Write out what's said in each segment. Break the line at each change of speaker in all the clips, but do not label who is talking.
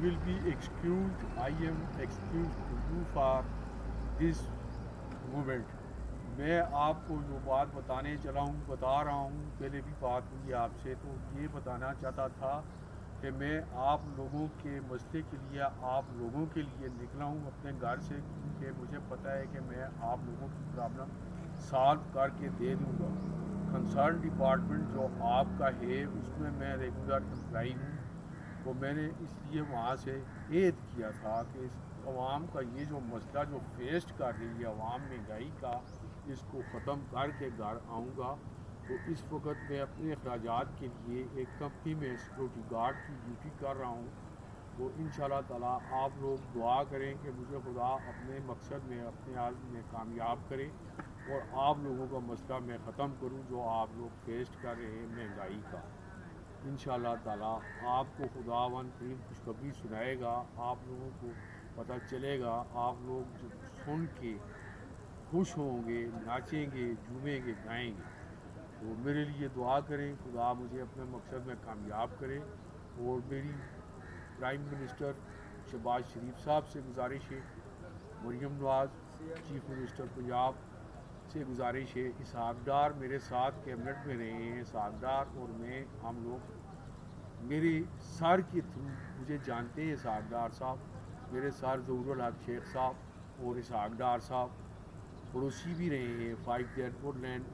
will be excused. I am excused to you for this moment. میں آپ کو جو بات بتا رہا ہوں، پہلے بھی بات ہوئی آپ سے، تو یہ بتانا چاہتا تھا کہ میں آپ لوگوں کے مسئلے کے لیے، آپ لوگوں کے لیے نکلا ہوں اپنے گھر سے، کیونکہ مجھے پتہ ہے کہ میں آپ لوگوں کی پرابلم سالو کر کے دے دوں گا۔ کنسرن ڈپارٹمنٹ جو آپ کا ہے اس میں میں ریگولر امپلائی ہوں، تو میں نے اس لیے وہاں سے عہد کیا تھا کہ اس عوام کا یہ جو مسئلہ جو فیس کر رہی ہے عوام مہنگائی کا، اس کو ختم کر کے گھر آؤں گا۔ تو اس وقت میں اپنے اخراجات کے لیے ایک کمپنی میں سیکورٹی گارڈ کی ڈیوٹی کر رہا ہوں۔ تو انشاءاللہ تعالیٰ آپ لوگ دعا کریں کہ مجھے خدا اپنے مقصد میں، اپنے عزم میں کامیاب کرے اور آپ لوگوں کا مسئلہ میں ختم کروں جو آپ لوگ فیس کر رہے ہیں مہنگائی کا۔ انشاءاللہ تعالیٰ آپ کو خداوند کریم خوشخبری سنائے گا، آپ لوگوں کو پتہ چلے گا، آپ لوگ جو سن کے خوش ہوں گے، ناچیں گے، جھومیں گے، گائیں گے۔ تو میرے لیے دعا کریں، خدا مجھے اپنے مقصد میں کامیاب کرے۔ اور میری پرائم منسٹر شہباز شریف صاحب سے گزارش ہے، مریم نواز چیف منسٹر پنجاب سے گزارش ہے، اسحاق ڈار میرے ساتھ کیبنٹ میں رہے ہیں، اسحاق ڈار اور میں، ہم لوگ میرے سر کے تھرو مجھے جانتے ہیں اسحاق ڈار صاحب، میرے سر ظہور الحق شیخ صاحب اور اسحاق ڈار صاحب پڑوسی بھی رہے ہیں، 5 get would land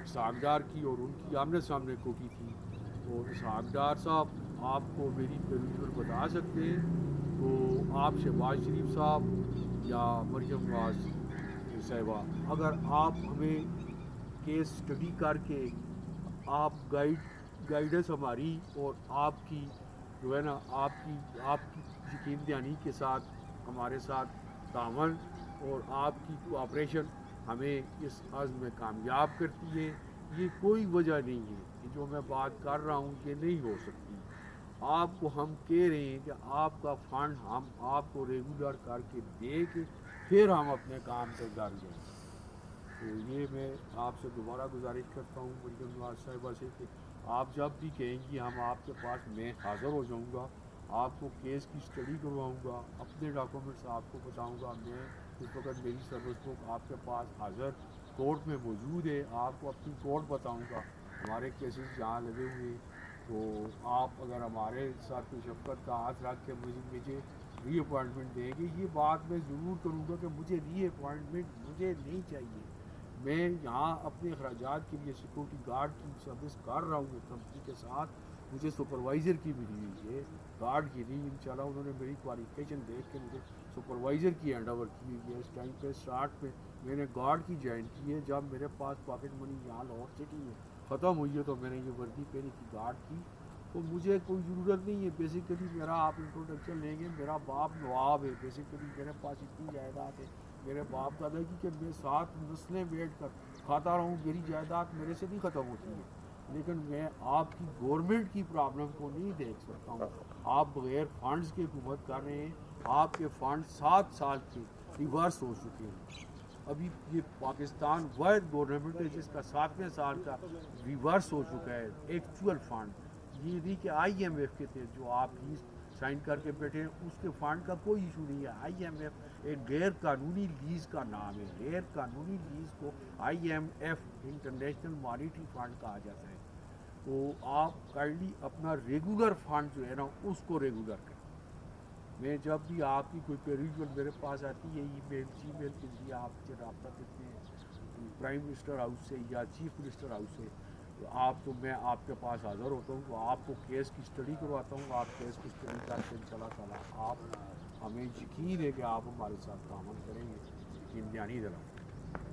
Ishaq Dar کی اور ان کی آمنے سامنے کوٹھی تھی۔ اور اسحاق ڈار صاحب آپ کو میری پیرویژن بتا سکتے ہیں، تو آپ شہباز شریف صاحب یا مریم نواز صاحبہ، اگر آپ ہمیں کیس اسٹڈی کر کے آپ گائیڈنس ہماری اور آپ کی جو ہے نا آپ کی یقین دہانی کے ساتھ ہمارے ساتھ تعاون اور آپ کی کوآپریشن ہمیں اس عزم میں کامیاب کرتی ہے۔ یہ کوئی وجہ نہیں ہے کہ جو میں بات کر رہا ہوں یہ نہیں ہو سکتی۔ آپ کو ہم کہہ رہے ہیں کہ آپ کا فنڈ ہم آپ کو ریگولر کر کے دے کے پھر ہم اپنے کام پہ گھر جائیں۔ تو یہ میں آپ سے دوبارہ گزارش کرتا ہوں مریم نواز صاحبہ سے کہ آپ جب بھی کہیں گی ہم آپ کے پاس، میں حاضر ہو جاؤں گا، آپ کو کیس کی اسٹڈی کرواؤں گا، اپنے ڈاکومنٹس آپ کو بتاؤں گا۔ میں اس وقت میری سروس بک آپ کے پاس حاضر کورٹ میں موجود ہے، آپ کو اپنی کورٹ بتاؤں گا، ہمارے کیسز جہاں لگے ہوئے۔ تو آپ اگر ہمارے ساتھ کوئی شفقت کا ہاتھ رکھ کے مجھے ری اپوائنٹمنٹ دیں گے، یہ بات میں ضرور کروں گا کہ مجھے ری اپوائنٹمنٹ مجھے نہیں چاہیے۔ میں یہاں اپنے اخراجات کے لیے سیکورٹی گارڈ کی سروس کر رہا ہوں ایک کمپنی کے ساتھ، مجھے سپروائزر کی ملی ہوئی ہے، گارڈ کی نہیں۔ انشاءاللہ انہوں نے میری کوالیفیکیشن دیکھ کے مجھے سپروائزر کی ہینڈ اوور کی ہوئی ہے۔ اس ٹائم پہ اسٹارٹ میں نے گارڈ کی جوائن کی ہے، جب میرے پاس پاکٹ منی یہاں لاہور سٹی میں ختم ہوئی ہے تو میں نے یہ وردی پہنی تھی گارڈ کی۔ تو مجھے کوئی ضرورت نہیں ہے، بیسیکلی میرا آپ انٹروڈکشن لیں گے، میرا باپ نواب ہے، بیسیکلی میرے پاس اتنی جائیداد ہے میرے باپ دادا کی کہ میں 7 نسلیں بیٹھ کر کھاتا رہوں، میری جائیداد میرے سے نہیں ختم ہوتی ہے۔ لیکن میں آپ کی گورنمنٹ کی پرابلم کو نہیں دیکھ سکتا ہوں۔ آپ بغیر فنڈز کے حکومت کر رہے ہیں، آپ کے فنڈ 7 سال کے ریورس ہو چکے ہیں۔ ابھی یہ پاکستان واحد گورنمنٹ ہے جس کا 7ویں سال کا ریورس ہو چکا ہے ایکچول فنڈ۔ یہ نہیں کہ آئی ایم ایف کے تھے جو آپ لیز سائن کر کے بیٹھے ہیں، اس کے فنڈ کا کوئی ایشو نہیں ہے۔ آئی ایم ایف ایک غیر قانونی لیز کا نام ہے، غیر قانونی لیز کو I M F international monetary fund کہا جاتا ہے۔ تو آپ کائنڈلی اپنا ریگولر فنڈ جو ہے نا اس کو ریگولر کریں۔ میں جب بھی آپ کی کوئی پیریویژن میرے پاس آتی ہے، ای میل جی میل کے ذریعے آپ سے رابطہ کرتے ہیں پرائم منسٹر ہاؤس سے یا چیف منسٹر ہاؤس سے، تو میں آپ کے پاس حاضر ہوتا ہوں، تو آپ کو کیس کی اسٹڈی کرواتا ہوں، آپ کیس کی اسٹڈی کر کے انشاءاللہ تعالیٰ آپ ہمیں یقین ہے کہ آپ ہمارے ساتھ تعاون کریں گے، یقین دہانی دلاؤں۔